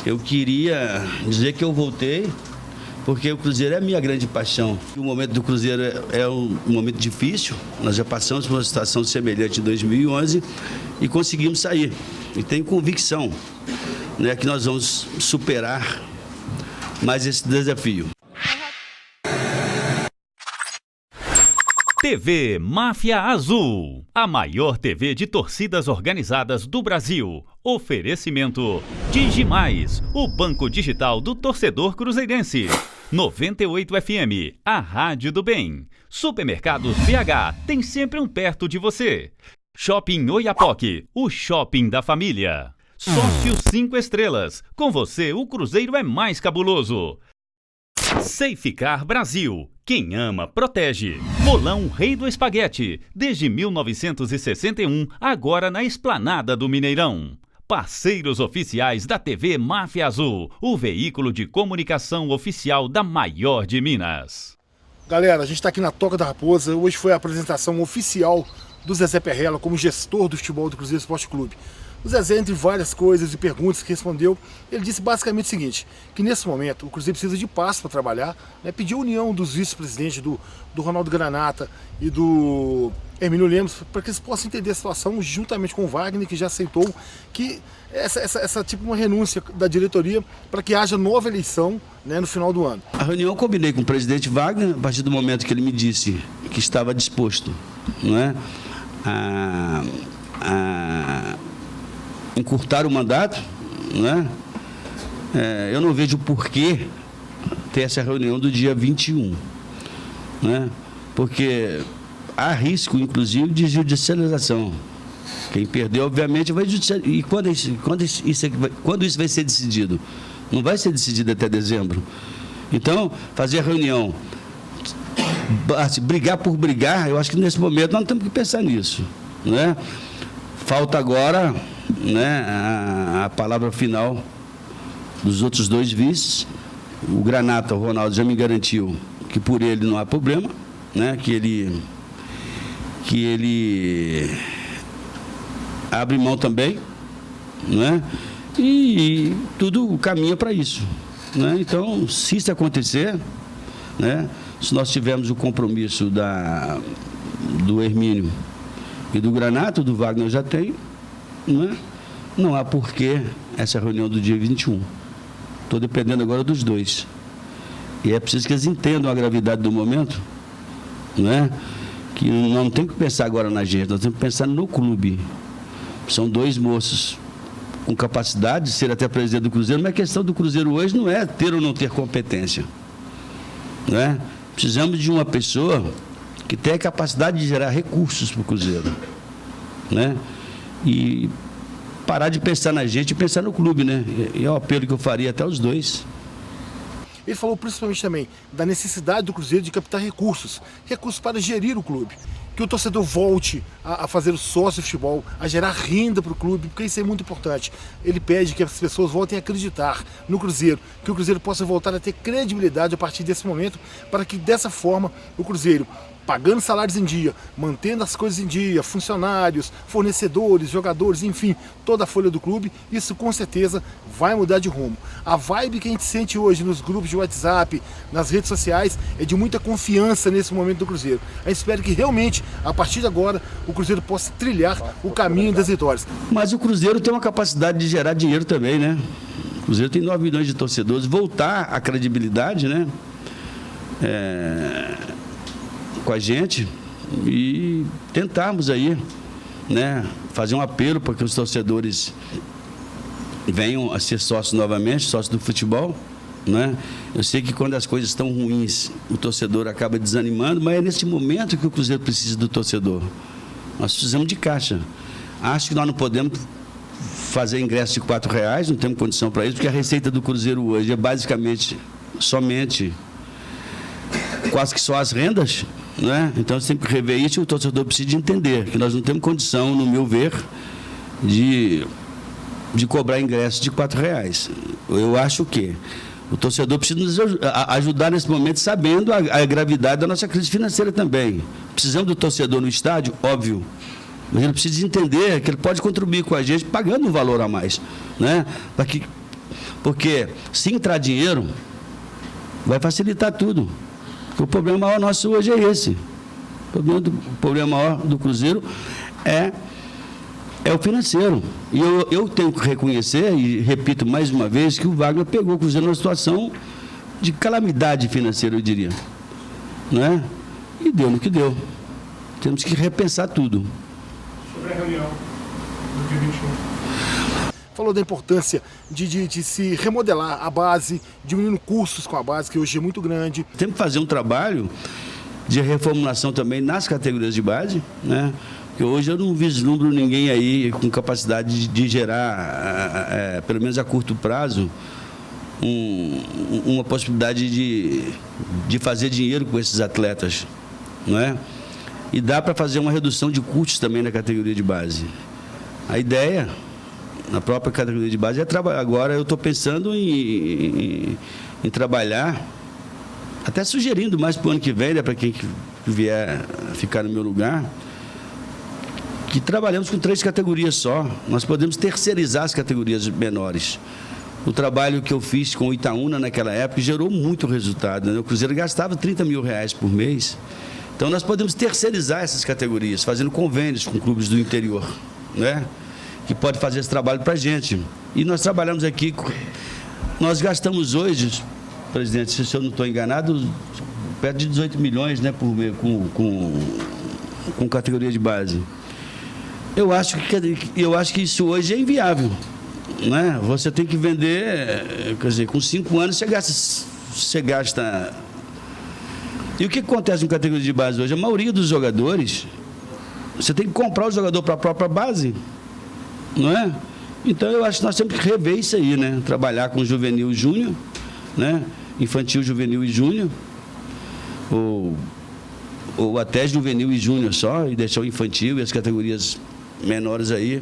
Eu queria dizer que eu voltei porque o Cruzeiro é a minha grande paixão. O momento do Cruzeiro é um momento difícil. Nós já passamos por uma situação semelhante em 2011 e conseguimos sair. E tenho convicção, né, que nós vamos superar mais esse desafio. TV Máfia Azul, a maior TV de torcidas organizadas do Brasil. Oferecimento Digimais, o banco digital do torcedor cruzeirense. 98 FM, a rádio do bem. Supermercados BH, tem sempre um perto de você. Shopping Oiapoque, o shopping da família. Sócio 5 estrelas, com você o Cruzeiro é mais cabuloso. Safecar Brasil, quem ama, protege. Molão Rei do Espaguete, desde 1961, agora na Esplanada do Mineirão. Parceiros oficiais da TV Máfia Azul, o veículo de comunicação oficial da maior de Minas. Galera, a gente está aqui na Toca da Raposa. Hoje foi a apresentação oficial do Zezé Perrella como gestor do futebol do Cruzeiro Esporte Clube. O Zezé, entre várias coisas e perguntas que respondeu, ele disse basicamente o seguinte, que nesse momento o Cruzeiro precisa de paz para trabalhar, né, pediu a união dos vice-presidentes do Ronaldo Granata e do Hermínio Lemos, para que eles possam entender a situação juntamente com o Wagner, que já aceitou que essa tipo uma renúncia da diretoria para que haja nova eleição, né, no final do ano. A reunião eu combinei com o presidente Wagner, a partir do momento que ele me disse que estava disposto, não é, a encurtar o mandato, né? Eu não vejo por que ter essa reunião do dia 21, né? Porque há risco, inclusive, de judicialização. Quem perdeu, obviamente, vai judicializar. E quando isso vai ser decidido? Não vai ser decidido até dezembro. Então, fazer a reunião, brigar por brigar, eu acho que nesse momento nós temos que pensar nisso, né? Falta agora, né, a palavra final dos outros dois vices. O Granata, o Ronaldo, já me garantiu que por ele não há problema, né, que ele abre mão também, né, e tudo caminha para isso, né? Então, se isso acontecer, né, se nós tivermos o compromisso do Hermínio e do Granata, do Wagner já tem, né? Não há porquê essa reunião do dia 21. Estou dependendo agora dos dois. E é preciso que eles entendam a gravidade do momento, né? Que não tem que pensar agora na gente, nós temos que pensar no clube. São dois moços com capacidade de ser até presidente do Cruzeiro, mas a questão do Cruzeiro hoje não é ter ou não ter competência, né? Precisamos de uma pessoa que tenha a capacidade de gerar recursos para o Cruzeiro, né? E parar de pensar na gente e pensar no clube, né? E é o apelo que eu faria até os dois. Ele falou principalmente também da necessidade do Cruzeiro de captar recursos para gerir o clube. Que o torcedor volte a fazer o sócio de futebol, a gerar renda para o clube, porque isso é muito importante. Ele pede que as pessoas voltem a acreditar no Cruzeiro, que o Cruzeiro possa voltar a ter credibilidade a partir desse momento, para que dessa forma o Cruzeiro, pagando salários em dia, mantendo as coisas em dia, funcionários, fornecedores, jogadores, enfim, toda a folha do clube, isso com certeza vai mudar de rumo. A vibe que a gente sente hoje nos grupos de WhatsApp, nas redes sociais, é de muita confiança nesse momento do Cruzeiro. A gente espera que realmente, a partir de agora, o Cruzeiro possa trilhar o caminho das vitórias. Mas o Cruzeiro tem uma capacidade de gerar dinheiro também, né? O Cruzeiro tem 9 milhões de torcedores, voltar à credibilidade, né? Com a gente e tentarmos aí, né, fazer um apelo para que os torcedores venham a ser sócios novamente, sócios do futebol, né? Eu sei que quando as coisas estão ruins, o torcedor acaba desanimando, mas é nesse momento que o Cruzeiro precisa do torcedor. Nós precisamos de caixa. Acho que nós não podemos fazer ingresso de R$4, não temos condição para isso, porque a receita do Cruzeiro hoje é basicamente somente quase que só as rendas, né? Então você tem que rever isso e o torcedor precisa de entender que nós não temos condição, no meu ver, de cobrar ingresso de R$4. Eu acho que o torcedor precisa nos ajudar nesse momento, sabendo a gravidade da nossa crise financeira também. Precisamos do torcedor no estádio, óbvio, mas ele precisa entender que ele pode contribuir com a gente pagando um valor a mais, né? Para que Porque se entrar dinheiro, vai facilitar tudo. Porque o problema maior nosso hoje é esse. O problema maior do Cruzeiro é o financeiro. E eu tenho que reconhecer, e repito mais uma vez, que o Wagner pegou o Cruzeiro numa situação de calamidade financeira, eu diria. Não é? E deu no que deu. Temos que repensar tudo. Sobre a reunião do dia 21. Falou da importância de se remodelar a base, diminuindo custos com a base, que hoje é muito grande. Temos que fazer um trabalho de reformulação também nas categorias de base, né? Porque hoje eu não vislumbro ninguém aí com capacidade de gerar, pelo menos a curto prazo, uma possibilidade de fazer dinheiro com esses atletas, não é? E dá para fazer uma redução de custos também na categoria de base. A ideia, na própria categoria de base, é trabalhar. Agora eu estou pensando em trabalhar, até sugerindo mais para o ano que vem, né, para quem vier ficar no meu lugar, que trabalhamos com 3 categorias só. Nós podemos terceirizar as categorias menores. O trabalho que eu fiz com o Itaúna naquela época gerou muito resultado, né? O Cruzeiro gastava R$30 mil por mês. Então nós podemos terceirizar essas categorias, fazendo convênios com clubes do interior, né? Que pode fazer esse trabalho para a gente. E nós trabalhamos aqui, nós gastamos hoje, presidente, se eu não estou enganado, perto de 18 milhões, né, por mês, com categoria de base. Eu acho que isso hoje é inviável, né? Você tem que vender, quer dizer, com 5 anos você gasta. E o que acontece com categoria de base hoje? A maioria dos jogadores, você tem que comprar o jogador para a própria base, não é? Então eu acho que nós temos que rever isso aí, né? Trabalhar com juvenil e júnior, né? Infantil, juvenil e júnior, ou até juvenil e júnior só, e deixar o infantil e as categorias menores aí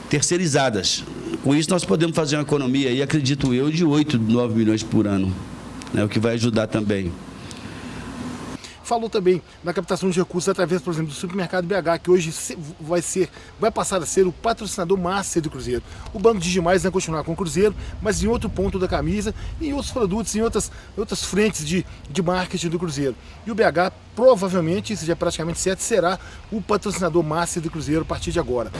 terceirizadas. Com isso nós podemos fazer uma economia aí, acredito eu, de 8, 9 milhões por ano, né? O que vai ajudar também. Falou também na captação de recursos através, por exemplo, do Supermercado BH, que hoje vai passar a ser o patrocinador master do Cruzeiro. O Banco Digimais vai continuar com o Cruzeiro, mas em outro ponto da camisa, em outros produtos, em outras frentes de marketing do Cruzeiro. E o BH, provavelmente, isso já é praticamente certo, será o patrocinador master do Cruzeiro a partir de agora.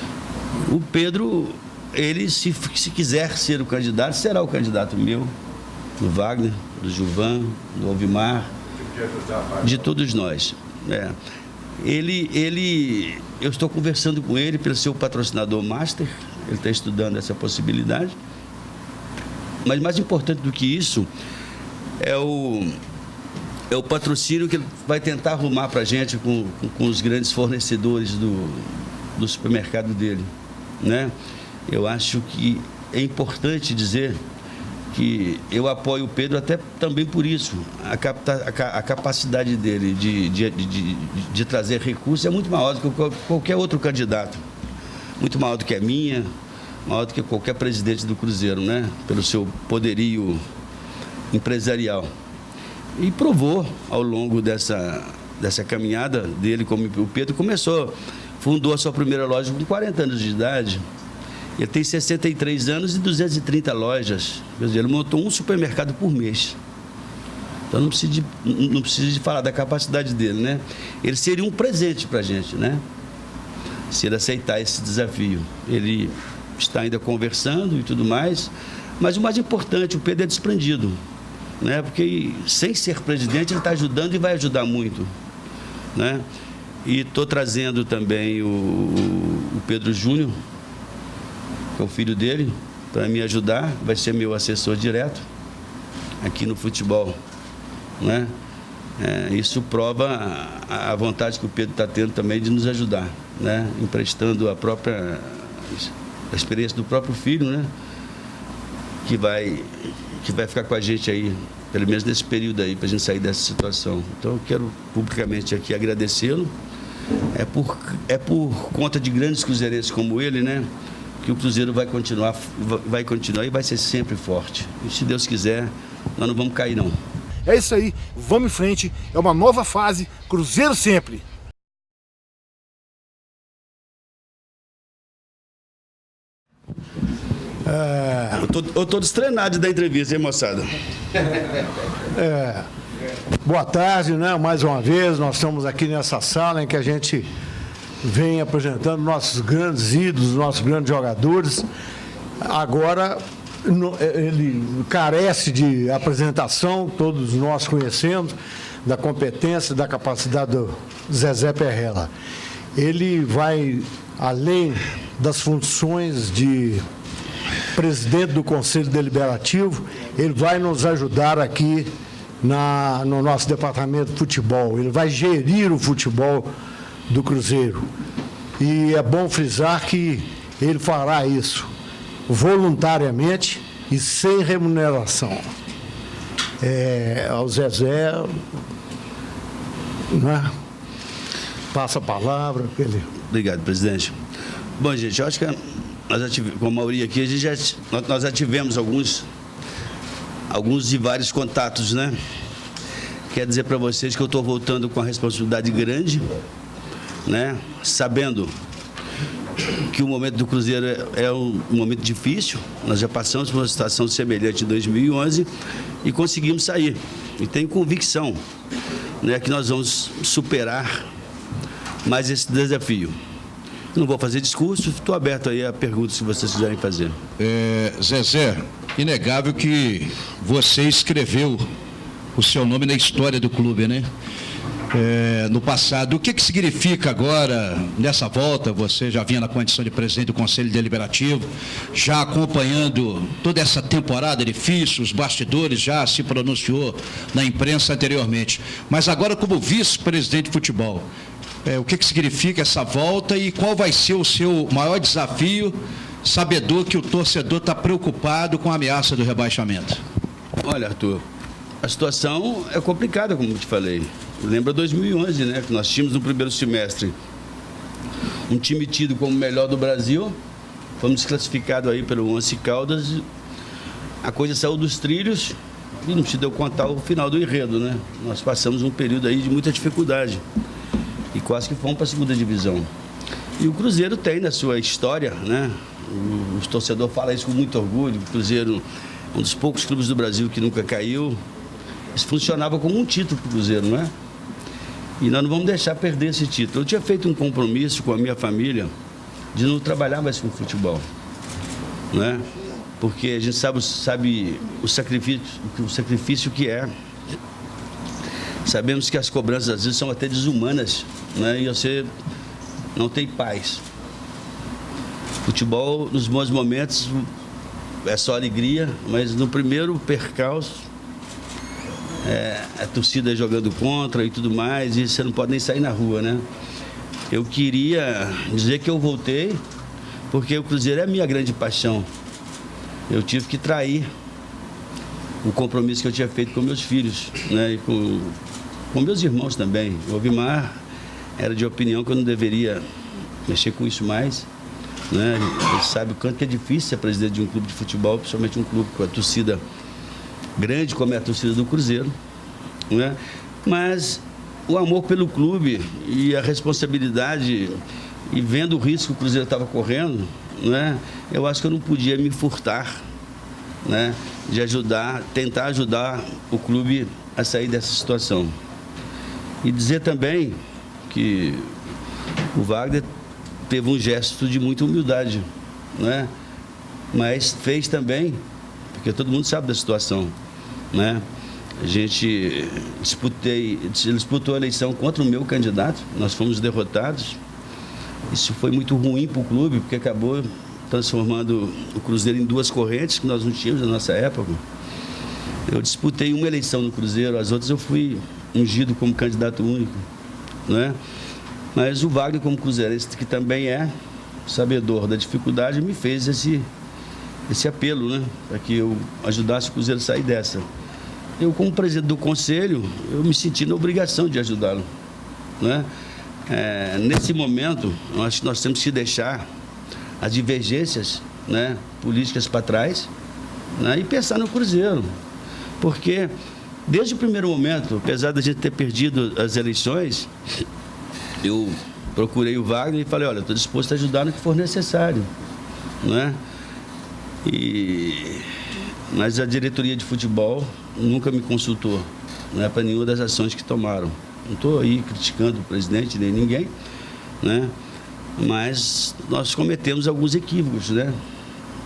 O Pedro, ele, se quiser ser o candidato, será o candidato meu, do Wagner, do Gilvan, do Alvimar, de todos nós. Eu estou conversando com ele para ser o patrocinador master, ele está estudando essa possibilidade, mas mais importante do que isso é o patrocínio que ele vai tentar arrumar para a gente com os grandes fornecedores do supermercado dele, né? Eu acho que é importante dizer que eu apoio o Pedro até também por isso. A capacidade dele de trazer recursos é muito maior do que qualquer outro candidato. Muito maior do que a minha, maior do que qualquer presidente do Cruzeiro, né? Pelo seu poderio empresarial. E provou ao longo dessa caminhada dele, como o Pedro fundou a sua primeira loja com 40 anos de idade. Ele tem 63 anos e 230 lojas. Quer dizer, ele montou um supermercado por mês. Então não precisa de falar da capacidade dele, né? Ele seria um presente para a gente, né? Se ele aceitar esse desafio. Ele está ainda conversando e tudo mais, mas o mais importante, o Pedro é desprendido, né? Porque sem ser presidente ele está ajudando e vai ajudar muito, né? E estou trazendo também o Pedro Júnior, que é o filho dele, para me ajudar, vai ser meu assessor direto aqui no futebol, né? Isso prova a vontade que o Pedro está tendo também de nos ajudar, né? Emprestando a experiência do próprio filho, né? Que vai ficar com a gente aí, pelo menos nesse período aí, para a gente sair dessa situação. Então eu quero publicamente aqui agradecê-lo. É por conta de grandes cruzeirenses como ele, né, que o Cruzeiro vai continuar e vai ser sempre forte. E se Deus quiser, nós não vamos cair, não. É isso aí, vamos em frente, é uma nova fase, Cruzeiro sempre! Eu tô destreinado de dar entrevista, hein, moçada? Boa tarde, né? Mais uma vez, nós estamos aqui nessa sala em que a gente vem apresentando nossos grandes ídolos, nossos grandes jogadores. Agora, ele carece de apresentação, todos nós conhecemos, da competência, da capacidade do Zezé Perrella. Ele vai, além das funções de presidente do Conselho Deliberativo, ele vai nos ajudar aqui no nosso departamento de futebol. Ele vai gerir o futebol do Cruzeiro. E é bom frisar que ele fará isso voluntariamente e sem remuneração. Ao Zezé, né? Passa a palavra. Obrigado, presidente. Bom, gente, eu acho que com a maioria aqui, nós já tivemos alguns e vários contatos, né? Quero dizer para vocês que eu estou voltando com a responsabilidade grande, né? Sabendo que o momento do Cruzeiro é um momento difícil. Nós já passamos por uma situação semelhante em 2011 e conseguimos sair. E tenho convicção, né, que nós vamos superar mais esse desafio. Não vou fazer discurso, estou aberto aí a perguntas que vocês quiserem fazer. Zezé, inegável que você escreveu o seu nome na história do clube, né? No passado. O que significa agora, nessa volta, você já vinha na condição de presidente do Conselho Deliberativo, já acompanhando toda essa temporada difícil, os bastidores, já se pronunciou na imprensa anteriormente, mas agora como vice-presidente de futebol, o que significa essa volta e qual vai ser o seu maior desafio, sabedor que o torcedor está preocupado com a ameaça do rebaixamento? Olha, Arthur, a situação é complicada, como eu te falei. Lembra 2011, né? Que nós tínhamos no primeiro semestre um time tido como o melhor do Brasil. Fomos desclassificados aí pelo Once Caldas. A coisa saiu dos trilhos e não se deu conta o final do enredo, né? Nós passamos um período aí de muita dificuldade e quase que fomos para a segunda divisão. E o Cruzeiro tem na sua história, né? O torcedor fala isso com muito orgulho. O Cruzeiro, um dos poucos clubes do Brasil que nunca caiu. Isso funcionava como um título para o Cruzeiro, não é? E nós não vamos deixar perder esse título. Eu tinha feito um compromisso com a minha família de não trabalhar mais com futebol, né? Porque a gente sabe o sacrifício que é. Sabemos que as cobranças às vezes são até desumanas, né? E você não tem paz. Futebol, nos bons momentos, é só alegria, mas no primeiro percalço, a torcida jogando contra e tudo mais, e você não pode nem sair na rua, né? Eu queria dizer que eu voltei porque o Cruzeiro é a minha grande paixão. Eu tive que trair o compromisso que eu tinha feito com meus filhos, né? E com meus irmãos também. O Ovimar era de opinião que eu não deveria mexer com isso mais, né? Ele sabe o quanto que é difícil ser presidente de um clube de futebol, principalmente um clube com a torcida grande como é a torcida do Cruzeiro, né? Mas o amor pelo clube e a responsabilidade e vendo o risco que o Cruzeiro estava correndo, né? Eu acho que eu não podia me furtar, né? De tentar ajudar o clube a sair dessa situação. E dizer também que o Wagner teve um gesto de muita humildade, né? Mas fez também, porque todo mundo sabe da situação, né? A gente disputou a eleição contra o meu candidato, nós fomos derrotados. Isso foi muito ruim para o clube, porque acabou transformando o Cruzeiro em duas correntes que nós não tínhamos na nossa época. Eu disputei uma eleição no Cruzeiro, as outras eu fui ungido como candidato único, né? Mas o Wagner, como cruzeirense, que também é sabedor da dificuldade, me fez esse apelo, né? Para que eu ajudasse o Cruzeiro a sair dessa. Eu, como presidente do conselho, eu me senti na obrigação de ajudá-lo, né? Nesse momento, eu acho que nós temos que deixar as divergências, né, políticas para trás, né, e pensar no Cruzeiro. Porque, desde o primeiro momento, apesar da gente ter perdido as eleições, eu procurei o Wagner e falei, olha, estou disposto a ajudar no que for necessário, né? Mas a diretoria de futebol nunca me consultou, né, para nenhuma das ações que tomaram. Não estou aí criticando o presidente nem ninguém, né, mas nós cometemos alguns equívocos, né,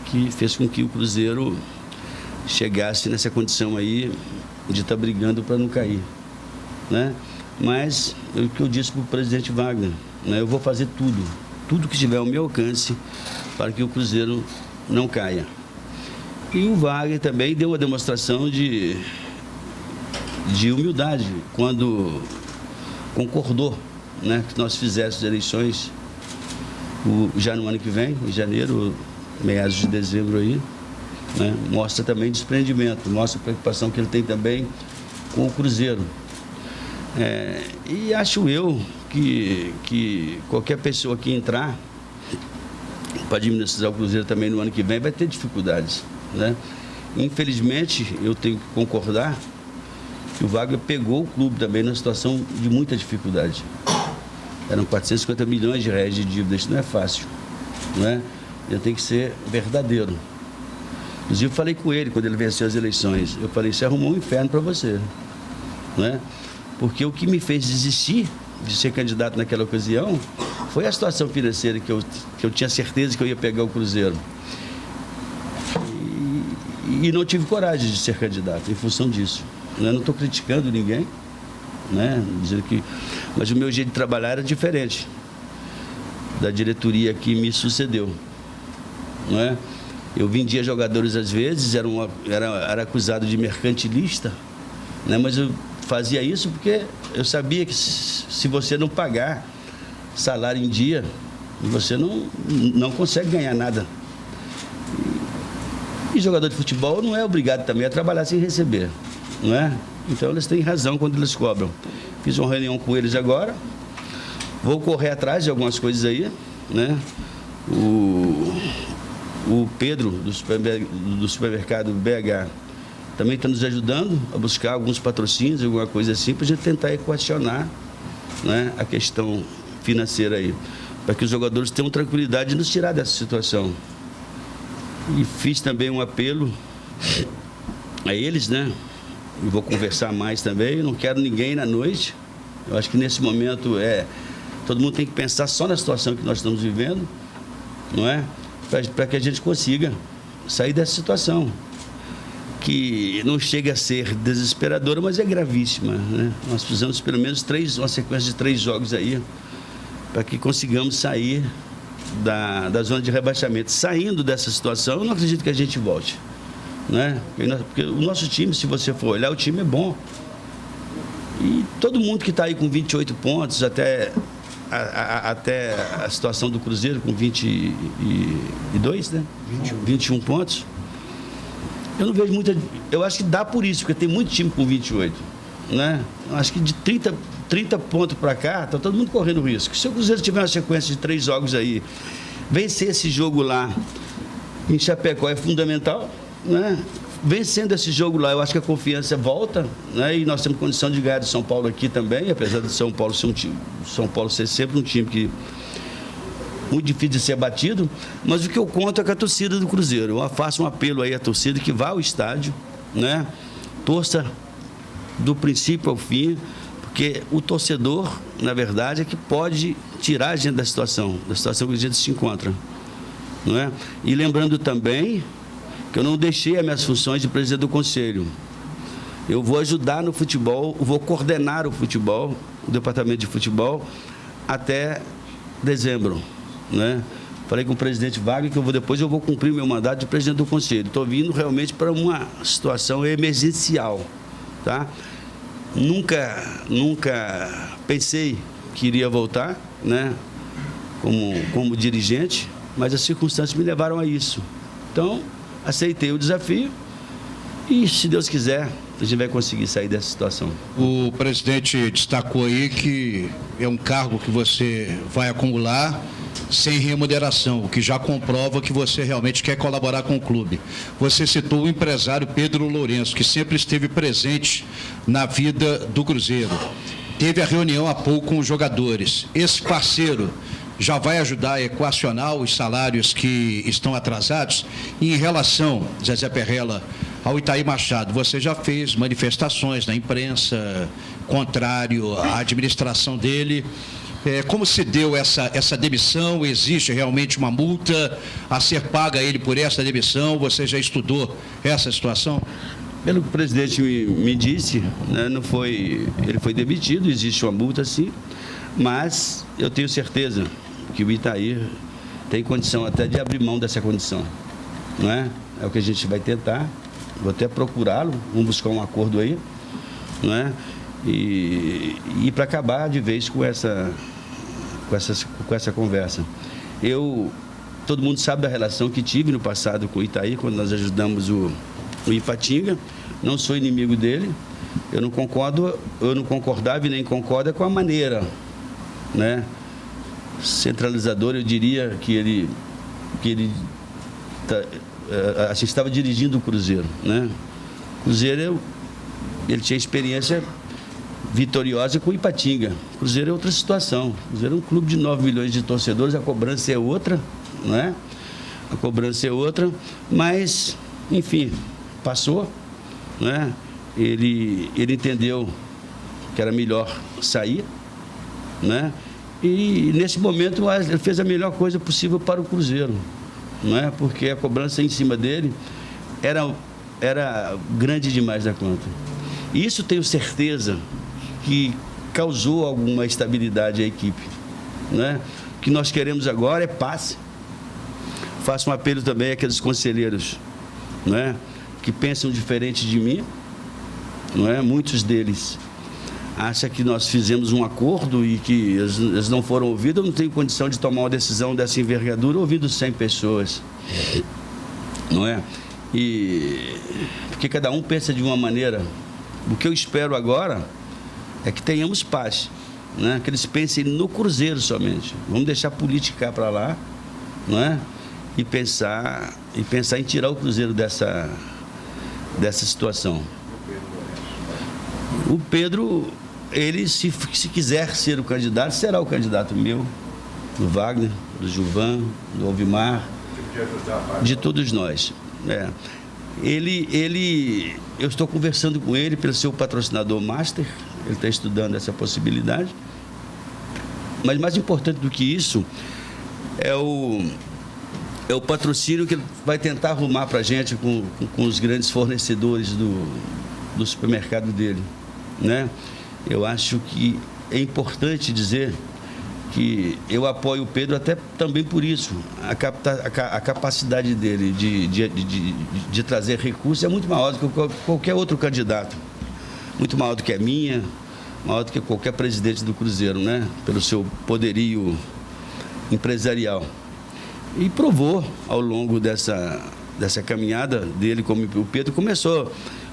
que fez com que o Cruzeiro chegasse nessa condição aí de estar brigando para não cair, né? Mas o que eu disse para o presidente Wagner, né, eu vou fazer tudo que estiver ao meu alcance para que o Cruzeiro não caia. E o Wagner também deu uma demonstração de humildade quando concordou, né, que nós fizéssemos eleições já no ano que vem, em janeiro, meados de dezembro aí, né, mostra também desprendimento, mostra a preocupação que ele tem também com o Cruzeiro. E acho eu que qualquer pessoa que entrar para administrar o Cruzeiro também no ano que vem vai ter dificuldades, né? Infelizmente, eu tenho que concordar que o Wagner pegou o clube também numa situação de muita dificuldade. Eram 450 milhões de reais de dívida, isso não é fácil, né? Eu tenho que ser verdadeiro. Inclusive, eu falei com ele quando ele venceu as eleições. Eu falei, você arrumou um inferno para você, né? Porque o que me fez desistir de ser candidato naquela ocasião foi a situação financeira que eu tinha certeza que eu ia pegar o Cruzeiro. E não tive coragem de ser candidato em função disso. Eu não estou criticando ninguém, né? Dizendo que... Mas o meu jeito de trabalhar era diferente da diretoria que me sucedeu, não é? Eu vendia jogadores às vezes, era acusado de mercantilista, né? Mas eu fazia isso porque eu sabia que se você não pagar salário em dia, você não consegue ganhar nada. E jogador de futebol não é obrigado também a trabalhar sem receber, não é? Então eles têm razão quando eles cobram. Fiz uma reunião com eles agora, vou correr atrás de algumas coisas aí, né? O Pedro, do supermercado BH, também está nos ajudando a buscar alguns patrocínios, alguma coisa assim, para a gente tentar equacionar, né, a questão financeira aí, para que os jogadores tenham tranquilidade de nos tirar dessa situação. E fiz também um apelo a eles, né? E vou conversar mais também. Eu não quero ninguém na noite. Eu acho que nesse momento todo mundo tem que pensar só na situação que nós estamos vivendo, não é? Para que a gente consiga sair dessa situação, que não chega a ser desesperadora, mas é gravíssima, né? Nós precisamos pelo menos uma sequência de 3 jogos aí, para que consigamos sair da zona de rebaixamento. Saindo dessa situação, eu não acredito que a gente volte, né? Porque o nosso time, se você for olhar, o time é bom. E todo mundo que está aí com 28 pontos, até a situação do Cruzeiro com 22, né? 21 pontos. Eu não vejo muita... Eu acho que dá por isso, porque tem muito time com 28, né? Eu acho que de 30 pontos para cá, está todo mundo correndo risco. Se o Cruzeiro tiver uma sequência de 3 jogos aí, vencer esse jogo lá em Chapecó é fundamental, né? Vencendo esse jogo lá, eu acho que a confiança volta, né? E nós temos condição de ganhar do São Paulo aqui também, apesar de São Paulo ser sempre um time que muito difícil de ser batido, mas o que eu conto é com a torcida do Cruzeiro. Eu faço um apelo aí à torcida que vá ao estádio, né? Torça do princípio ao fim, porque o torcedor, na verdade, é que pode tirar a gente da situação que a gente se encontra, não é? E lembrando também que eu não deixei as minhas funções de presidente do conselho. Eu vou ajudar no futebol, vou coordenar o futebol, o departamento de futebol, até dezembro, né? Falei com o presidente Wagner que depois eu vou cumprir meu mandato de presidente do conselho. Estou vindo realmente para uma situação emergencial, tá? Nunca pensei que iria voltar, né? Como dirigente, mas as circunstâncias me levaram a isso. Então, aceitei o desafio e, se Deus quiser, a gente vai conseguir sair dessa situação. O presidente destacou aí que é um cargo que você vai acumular sem remuneração, o que já comprova que você realmente quer colaborar com o clube. Você citou o empresário Pedro Lourenço, que sempre esteve presente na vida do Cruzeiro. Teve a reunião há pouco com os jogadores. Esse parceiro já vai ajudar a equacionar os salários que estão atrasados? E em relação, Zezé Perrella, ao Itair Machado, você já fez manifestações na imprensa contrário à administração dele. Como se deu essa demissão? Existe realmente uma multa a ser paga a ele por essa demissão? Você já estudou essa situação? Pelo que o presidente me disse, né, ele foi demitido, existe uma multa sim, mas eu tenho certeza que o Itair tem condição até de abrir mão dessa condição. Não é? É o que a gente vai tentar, vou até procurá-lo, vamos buscar um acordo aí, não é? E para acabar de vez com essa conversa. Todo mundo sabe da relação que tive no passado com o Itair, quando nós ajudamos o Ipatinga. Não sou inimigo dele, eu não concordava e nem concordo com a maneira, né, centralizadora, eu diria que ele estava dirigindo o Cruzeiro, né? O Cruzeiro, ele tinha experiência vitoriosa com o Ipatinga. O Cruzeiro é outra situação. O Cruzeiro é um clube de 9 milhões de torcedores, a cobrança é outra, não é? A cobrança é outra, mas, enfim, passou, né? Ele entendeu que era melhor sair, né? E nesse momento ele fez a melhor coisa possível para o Cruzeiro, não é? Porque a cobrança em cima dele era grande demais da conta. E isso tenho certeza que causou alguma estabilidade à equipe, né? O que nós queremos agora é paz. Faço um apelo também àqueles conselheiros, né, que pensam diferente de mim, não é? Muitos deles acham que nós fizemos um acordo e que eles não foram ouvidos. Eu não tenho condição de tomar uma decisão dessa envergadura ouvindo 100 pessoas, não é? Porque cada um pensa de uma maneira. O que eu espero agora é que tenhamos paz, né? Que eles pensem no Cruzeiro somente. Vamos deixar a política para lá, não é? E pensar em tirar o Cruzeiro dessa situação. O Pedro, ele, se quiser ser o candidato, será o candidato meu, do Wagner, do Gilvan, do Alvimar, de todos nós. Eu estou conversando com ele pelo seu patrocinador Master, ele está estudando essa possibilidade. Mas mais importante do que isso é o patrocínio que ele vai tentar arrumar para a gente com os grandes fornecedores do supermercado dele, né? Eu acho que é importante dizer que eu apoio o Pedro até também por isso. A capacidade dele de trazer recursos é muito maior do que qualquer outro candidato. Muito maior do que a minha, maior do que qualquer presidente do Cruzeiro, né? Pelo seu poderio empresarial. E provou ao longo dessa caminhada dele, como o Pedro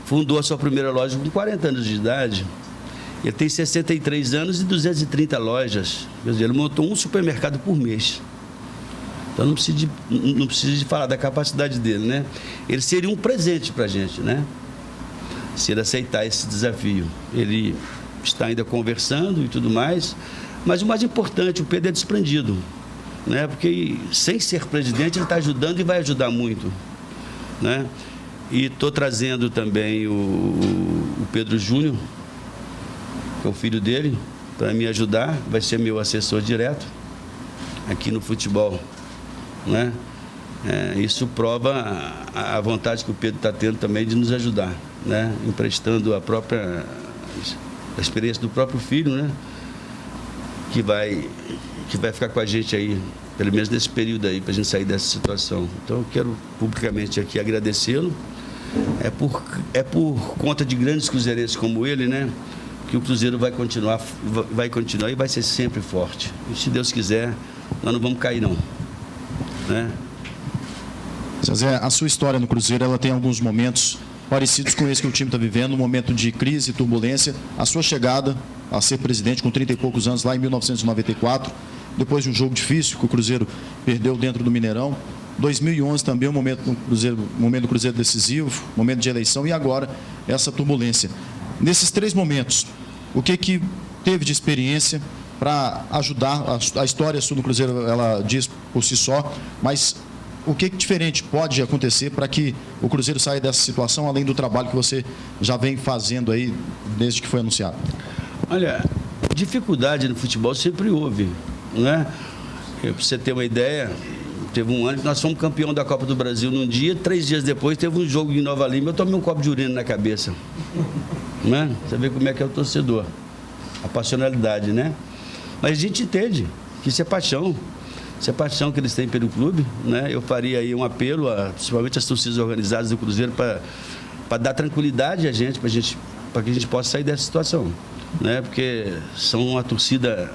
fundou a sua primeira loja com 40 anos de idade. Ele tem 63 anos e 230 lojas. Quer dizer, ele montou um supermercado por mês. Então não precisa de falar da capacidade dele, né? Ele seria um presente para a gente, né? Se ele aceitar esse desafio. Ele está ainda conversando e tudo mais. Mas o mais importante, o Pedro é desprendido, né? Porque sem ser presidente ele está ajudando e vai ajudar muito, né? E estou trazendo também o Pedro Júnior, que é o filho dele, para me ajudar, vai ser meu assessor direto aqui no futebol, né? Isso prova a vontade que o Pedro está tendo também de nos ajudar, né? Emprestando a experiência do próprio filho, né? Que vai ficar com a gente aí, pelo menos nesse período aí, para a gente sair dessa situação. Então, eu quero publicamente aqui agradecê-lo. É por conta de grandes cruzeirenses como ele, né, que o Cruzeiro vai continuar e vai ser sempre forte. E se Deus quiser, nós não vamos cair, não, né? Zezé, a sua história no Cruzeiro, ela tem alguns momentos parecidos com esse que o time está vivendo, um momento de crise e turbulência. A sua chegada a ser presidente com 30 e poucos anos, lá em 1994, depois de um jogo difícil que o Cruzeiro perdeu dentro do Mineirão. 2011 também um momento do Cruzeiro decisivo, momento de eleição, e agora essa turbulência. Nesses três momentos, o que teve de experiência para ajudar. A história sua do Cruzeiro, ela diz por si só, mas o que diferente pode acontecer para que o Cruzeiro saia dessa situação, além do trabalho que você já vem fazendo aí desde que foi anunciado? Olha, dificuldade no futebol sempre houve, né? Para você ter uma ideia, teve um ano que nós fomos campeão da Copa do Brasil num dia, 3 dias depois teve um jogo em Nova Lima, eu tomei um copo de urina na cabeça, né? Você vê como é que é o torcedor, a passionalidade, né? Mas a gente entende que isso é paixão. Essa paixão que eles têm pelo clube, né? Eu faria aí um apelo, principalmente às torcidas organizadas do Cruzeiro, para dar tranquilidade a gente, para que a gente possa sair dessa situação, né? Porque são uma torcida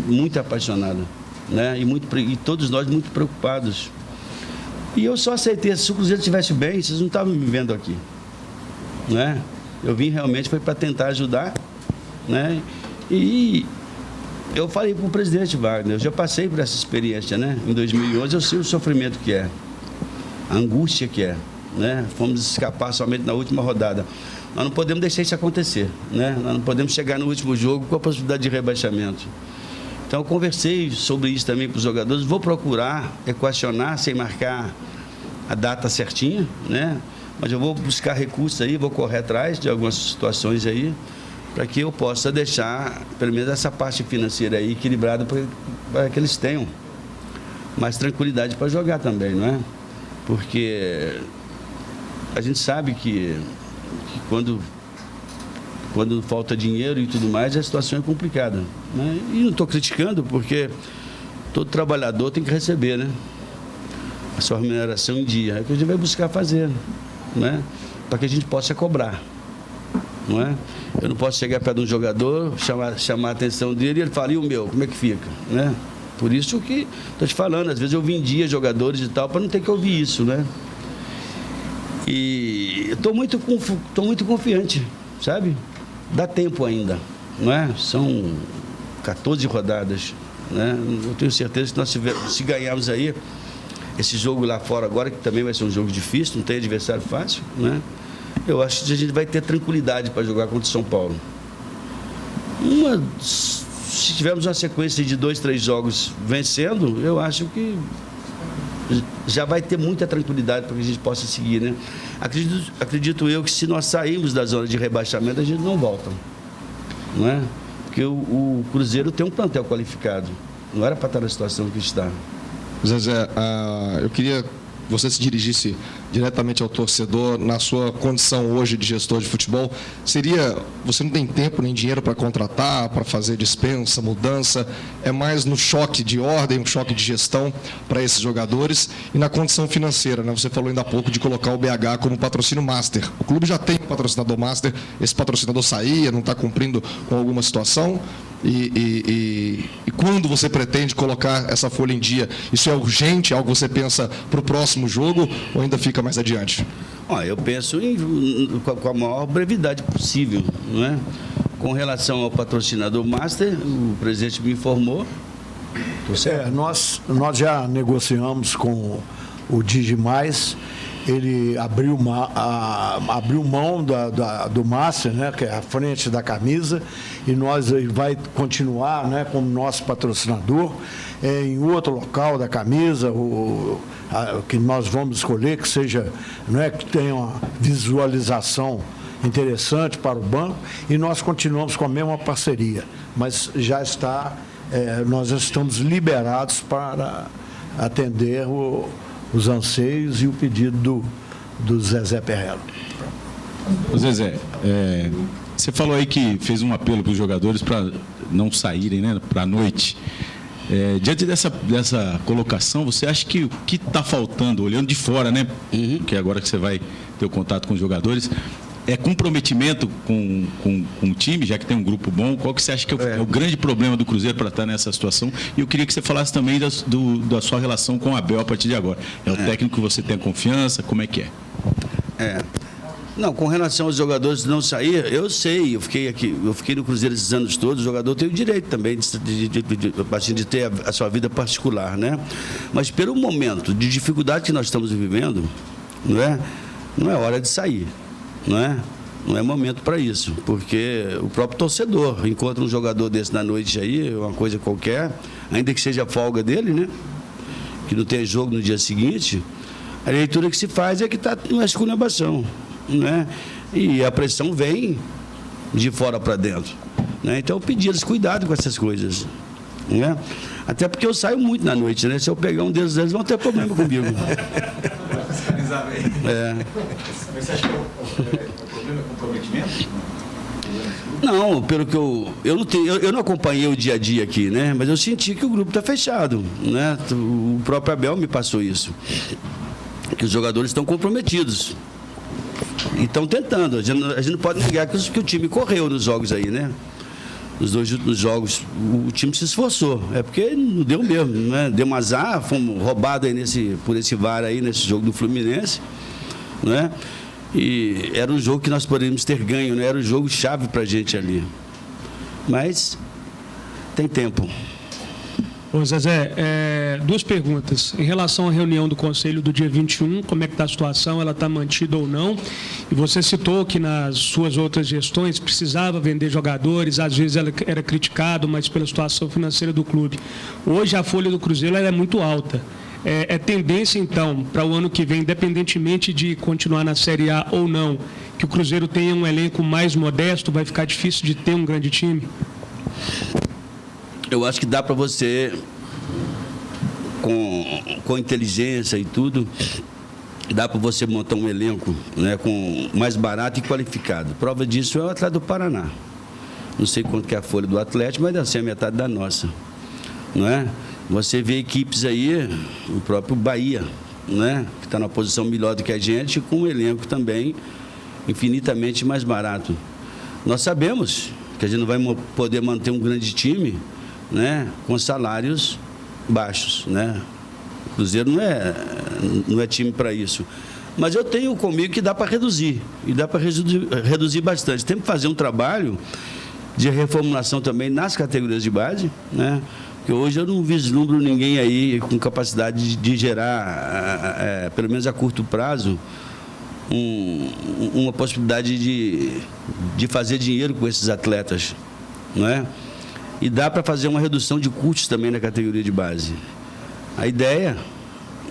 muito apaixonada, né? E todos nós muito preocupados. E eu só aceitei, se o Cruzeiro estivesse bem, vocês não estavam me vendo aqui, né? Eu vim realmente foi para tentar ajudar, né? E eu falei para o presidente Wagner, eu já passei por essa experiência, né? Em 2011 eu sei o sofrimento que é, a angústia que é, né? Fomos escapar somente na última rodada. Nós não podemos deixar isso acontecer, né? Nós não podemos chegar no último jogo com a possibilidade de rebaixamento. Então eu conversei sobre isso também com os jogadores, vou procurar equacionar sem marcar a data certinha, né? Mas eu vou buscar recursos aí, vou correr atrás de algumas situações aí, para que eu possa deixar, pelo menos, essa parte financeira aí equilibrada para que eles tenham mais tranquilidade para jogar também, não é? Porque a gente sabe que quando falta dinheiro e tudo mais, a situação é complicada, né? E não estou criticando, porque todo trabalhador tem que receber, né? A sua remuneração em dia. É o que a gente vai buscar fazer, né? Para que a gente possa cobrar. Não é? Eu não posso chegar perto de um jogador, chamar a atenção dele e ele fala, e o meu, como é que fica? Né? Por isso que estou te falando, às vezes eu vendia jogadores e tal, para não ter que ouvir isso, né? E estou muito confiante, sabe? Dá tempo ainda, não é? São 14 rodadas, né? Eu tenho certeza que nós se ganharmos aí esse jogo lá fora agora, que também vai ser um jogo difícil, não tem adversário fácil, né? Eu acho que a gente vai ter tranquilidade para jogar contra o São Paulo. Se tivermos uma sequência de 2, 3 jogos vencendo, eu acho que já vai ter muita tranquilidade para que a gente possa seguir, né? Acredito eu que se nós sairmos da zona de rebaixamento, a gente não volta, não é? Porque o Cruzeiro tem um plantel qualificado, não era para estar na situação que está. Zezé, eu queria que você se dirigisse diretamente ao torcedor na sua condição hoje de gestor de futebol. Você não tem tempo nem dinheiro para contratar, para fazer dispensa, mudança, é mais no choque de ordem, um choque de gestão para esses jogadores e na condição financeira, né? Você falou ainda há pouco de colocar o BH como patrocínio master. O clube já tem um patrocinador master, esse patrocinador saía, não está cumprindo com alguma situação. E quando você pretende colocar essa folha em dia? Isso é urgente, algo que você pensa para o próximo jogo ou ainda fica mais adiante? Eu penso com a maior brevidade possível, não é? Com relação ao patrocinador master, o presidente me informou. Nós já negociamos com o Digimais. Ele abriu mão do Master, né, que é a frente da camisa, e vai continuar, né, como nosso patrocinador em outro local da camisa, que nós vamos escolher, que seja, né, que tenha uma visualização interessante para o banco, e nós continuamos com a mesma parceria, mas nós já estamos liberados para atender os anseios e o pedido do Zezé Perrello. Zezé, você falou aí que fez um apelo para os jogadores para não saírem, né, para a noite. Diante dessa colocação, você acha que o que está faltando, olhando de fora, né, que agora que você vai ter o contato com os jogadores, é comprometimento com o time, já que tem um grupo bom? Qual que você acha que é o grande problema do Cruzeiro para estar nessa situação? E eu queria que você falasse também da sua relação com o Abel a partir de agora. É o técnico que você tem confiança? Como é que é? Não, com relação aos jogadores não sair, eu sei, eu fiquei no Cruzeiro esses anos todos, o jogador tem o direito também de ter a sua vida particular, né? Mas pelo momento de dificuldade que nós estamos vivendo, não é hora de sair. Não é? Não é momento para isso, porque o próprio torcedor encontra um jogador desse na noite aí, uma coisa qualquer, ainda que seja folga dele, né? Que não tenha jogo no dia seguinte, a leitura que se faz é que está numa esculhambação, né? E a pressão vem de fora para dentro, né? Então eu pedi eles cuidado com essas coisas, né? Até porque eu saio muito na noite, né? Se eu pegar um deles, eles vão ter problema comigo. Mas você acha que o problema é comprometimento? Não, pelo que eu não acompanhei o dia a dia aqui, né? Mas eu senti que o grupo está fechado, né? O próprio Abel me passou isso, que os jogadores estão comprometidos e estão tentando. A gente não pode negar que o time correu nos jogos aí, né? Nos 2 últimos jogos, o time se esforçou. É porque não deu mesmo, né? Deu um azar, fomos roubados aí por esse VAR aí, nesse jogo do Fluminense, né? E era um jogo que nós poderíamos ter ganho, né? Era um jogo chave para a gente ali. Mas tem tempo. Ô Zezé, 2 perguntas. Em relação à reunião do Conselho do dia 21, como é que está a situação? Ela está mantida ou não? E você citou que nas suas outras gestões precisava vender jogadores, às vezes ela era criticado, mas pela situação financeira do clube. Hoje a folha do Cruzeiro ela é muito alta. É tendência, então, para o ano que vem, independentemente de continuar na Série A ou não, que o Cruzeiro tenha um elenco mais modesto, vai ficar difícil de ter um grande time? Eu acho que dá para você, com inteligência e tudo, dá para você montar um elenco, né, com mais barato e qualificado. Prova disso é o Atlético do Paraná. Não sei quanto que é a folha do Atlético, mas deve ser a metade da nossa, não é? Você vê equipes aí, o próprio Bahia, né, que está numa posição melhor do que a gente, com um elenco também infinitamente mais barato. Nós sabemos que a gente não vai poder manter um grande time, né, com salários baixos, né? O Cruzeiro não é time para isso. Mas eu tenho comigo que dá para reduzir, e dá para reduzir bastante. Temos que fazer um trabalho de reformulação também nas categorias de base, né? Porque hoje eu não vislumbro ninguém aí com capacidade de gerar, pelo menos a curto prazo, uma possibilidade de fazer dinheiro com esses atletas, não é? E dá para fazer uma redução de custos também na categoria de base. A ideia,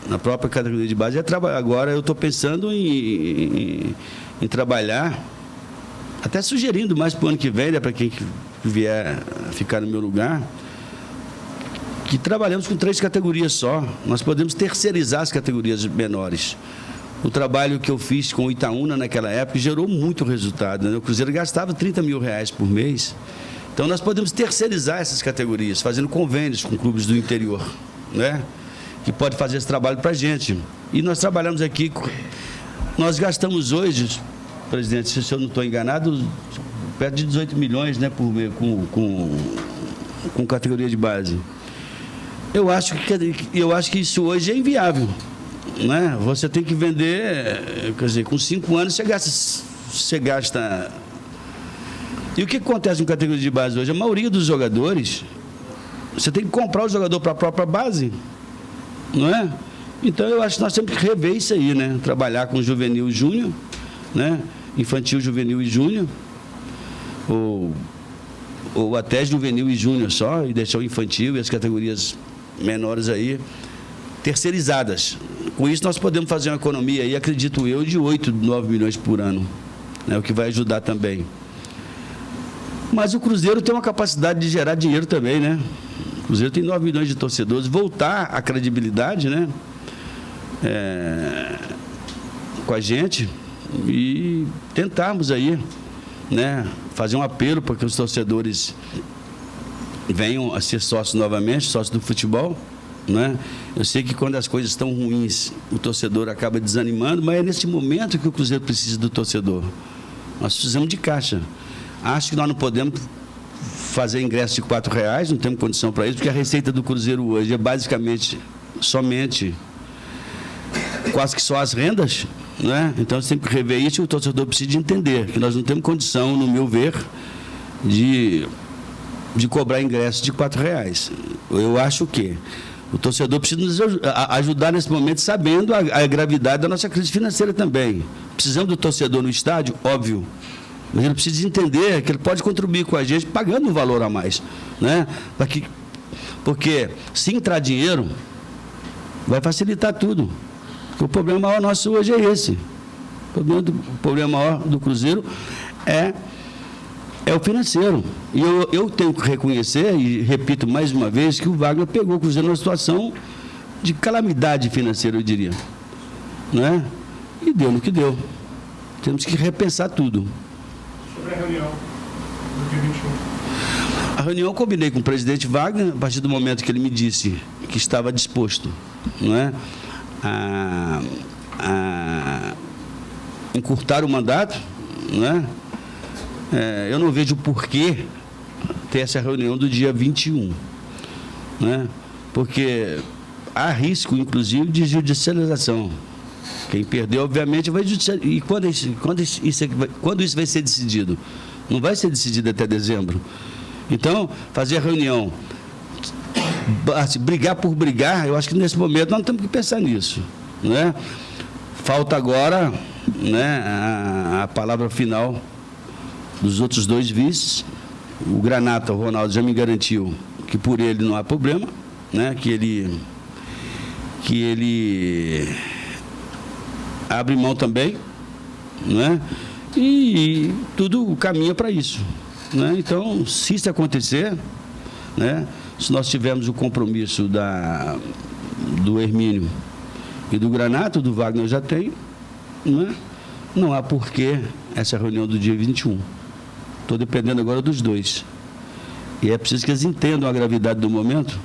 na própria categoria de base, é trabalhar. Agora eu estou pensando em trabalhar, até sugerindo mais para o ano que vem, né, para quem vier ficar no meu lugar, que trabalhamos com 3 categorias só. Nós podemos terceirizar as categorias menores. O trabalho que eu fiz com o Itaúna naquela época gerou muito resultado, né? O Cruzeiro gastava R$30 mil por mês. Então, nós podemos terceirizar essas categorias, fazendo convênios com clubes do interior, né? Que pode fazer esse trabalho para a gente. E nós trabalhamos aqui, nós gastamos hoje, presidente, se eu não estou enganado, perto de 18 milhões, né, por mês, com categoria de base. Eu acho que isso hoje é inviável, né? Você tem que vender, quer dizer, com 5 anos você gasta. E o que acontece com categoria de base hoje? A maioria dos jogadores, você tem que comprar o jogador para a própria base, não é? Então eu acho que nós temos que rever isso aí, né? Trabalhar com juvenil e júnior, né? Infantil, juvenil e júnior, ou até juvenil e júnior só, e deixar o infantil e as categorias menores aí terceirizadas. Com isso nós podemos fazer uma economia aí, acredito eu, de 8, 9 milhões por ano, né? O que vai ajudar também. Mas o Cruzeiro tem uma capacidade de gerar dinheiro também, né? O Cruzeiro tem 9 milhões de torcedores. Voltar à credibilidade, né? Com a gente e tentarmos aí, né, fazer um apelo para que os torcedores venham a ser sócios novamente, sócios do futebol, né? Eu sei que quando as coisas estão ruins, o torcedor acaba desanimando, mas é nesse momento que o Cruzeiro precisa do torcedor. Nós precisamos de caixa. Acho que nós não podemos fazer ingresso de R$4, não temos condição para isso, porque a receita do Cruzeiro hoje é basicamente somente quase que só as rendas, né? Então você tem que rever isso e o torcedor precisa de entender que nós não temos condição, no meu ver, de cobrar ingresso de R$4. Eu acho que o torcedor precisa nos ajudar nesse momento, sabendo a gravidade da nossa crise financeira também. Precisamos do torcedor no estádio, óbvio, Mas ele precisa entender que ele pode contribuir com a gente pagando um valor a mais, né? Porque se entrar dinheiro, vai facilitar tudo. Porque o problema maior nosso hoje é esse. O problema maior do Cruzeiro é o financeiro. E eu tenho que reconhecer, e repito mais uma vez, que o Wagner pegou o Cruzeiro numa situação de calamidade financeira, eu diria. Né? E deu no que deu. Temos que repensar tudo. Sobre a reunião do dia 21. A reunião eu combinei com o presidente Wagner, a partir do momento que ele me disse que estava disposto, não é, a encurtar o mandato, não é? Eu não vejo porquê ter essa reunião do dia 21, né? Porque há risco, inclusive, de judicialização. Quem perdeu, obviamente, vai judicializar. E quando isso vai ser decidido? Não vai ser decidido até dezembro. Então, fazer a reunião, brigar por brigar, eu acho que nesse momento nós temos que pensar nisso, né? Falta agora, né, a palavra final dos outros dois vices. O Granata, o Ronaldo, já me garantiu que por ele não há problema, né, que ele abre mão também, né, e tudo caminha para isso, né? Então, se isso acontecer, né, se nós tivermos o compromisso do Hermínio e do Granato, do Wagner já tem, né, não há porquê essa reunião do dia 21. Estou dependendo agora dos dois. E é preciso que eles entendam a gravidade do momento,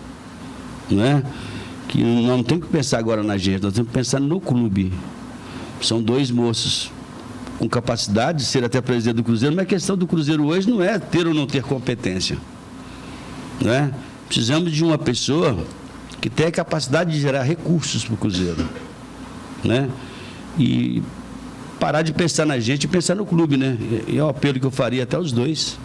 né? Que não tem que pensar agora na gente, nós temos que pensar no clube. São dois moços com capacidade de ser até presidente do Cruzeiro, mas a questão do Cruzeiro hoje não é ter ou não ter competência, né? Precisamos de uma pessoa que tenha a capacidade de gerar recursos para o Cruzeiro, né? E parar de pensar na gente e pensar no clube, né? E é o apelo que eu faria até os dois.